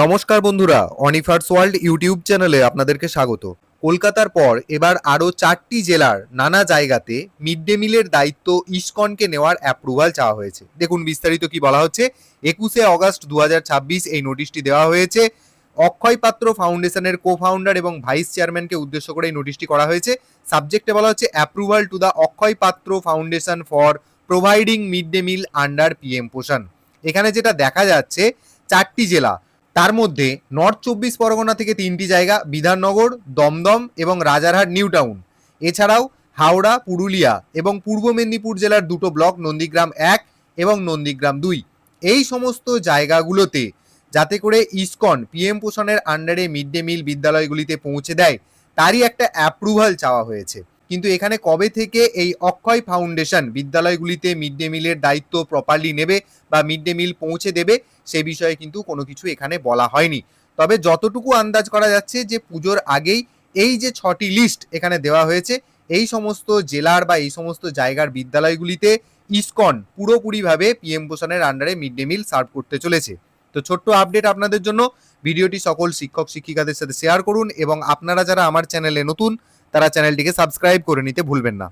নমস্কার বন্ধুরা, অনিফার্স world YouTube চ্যানেলে আপনাদেরকে স্বাগত। কলকাতার পর এবার আরও 4টি জেলার নানা জায়গাতে মিড ডে মিলের দায়িত্ব ইসকনকে নেওয়ার অ্যাপ্রুভাল চাওয়া হয়েছে। দেখুন বিস্তারিত কি বলা হচ্ছে। 21শে অগস্ট 2026 এই নোটিশটি দেওয়া হয়েছে। অক্ষয় পাত্র ফাউন্ডেশনের কো ফাউন্ডার এবং ভাইস চেয়ারম্যানকে উদ্দেশ্য করে এই নোটিশটি করা হয়েছে। সাবজেক্টে বলা হচ্ছে অ্যাপ্রুভাল টু দ্য অক্ষয় পাত্র foundation for providing mid day meal under PM পোষণ। এখানে যেটা দেখা যাচ্ছে, 4টি জেলা, তার মধ্যে নর্থ 24 পরগনা থেকে 3টি জায়গা, বিধাননগর, দমদম এবং রাজারহাট নিউ টাউন, এছাড়াও হাওড়া, পুরুলিয়া এবং পূর্ব মেদিনীপুর জেলার 2টো ব্লক, নন্দীগ্রাম 1 এবং নন্দীগ্রাম 2, এই সমস্ত জায়গাগুলোতে যাতে করে ইসকন পিএম পোষণের আন্ডারে মিড ডে মিল বিদ্যালয়গুলিতে পৌঁছে দেয়, তারই একটা অ্যাপ্রুভাল চাওয়া হয়েছে। কিন্তু এখানে কবে থেকে এই অক্ষয় ফাউন্ডেশন বিদ্যালয়গুলিতে মিড ডে মিলের দায়িত্ব প্রপারলি নেবে বা মিড ডে মিল পৌঁছে দেবে, সে বিষয়ে কিন্তু কোনো কিছু এখানে বলা হয়নি। তবে যতটুকু আন্দাজ করা যাচ্ছে যে পুজোর আগেই এই যে 6টি লিস্ট এখানে দেওয়া হয়েছে, এই সমস্ত জেলার বা এই সমস্ত জায়গার বিদ্যালয়গুলিতে ইসকন পুরোপুরিভাবে পিএম পোষণের আন্ডারে মিড ডে মিল সার্ভ করতে চলেছে। তো ছোট্ট আপডেট আপনাদের জন্য। ভিডিওটি সকল শিক্ষক শিক্ষিকাদের সাথে শেয়ার করুন এবং আপনারা যারা আমার চ্যানেলে নতুন, তারা চ্যানেলটিকে সাবস্ক্রাইব করে নিতে ভুলবেন না।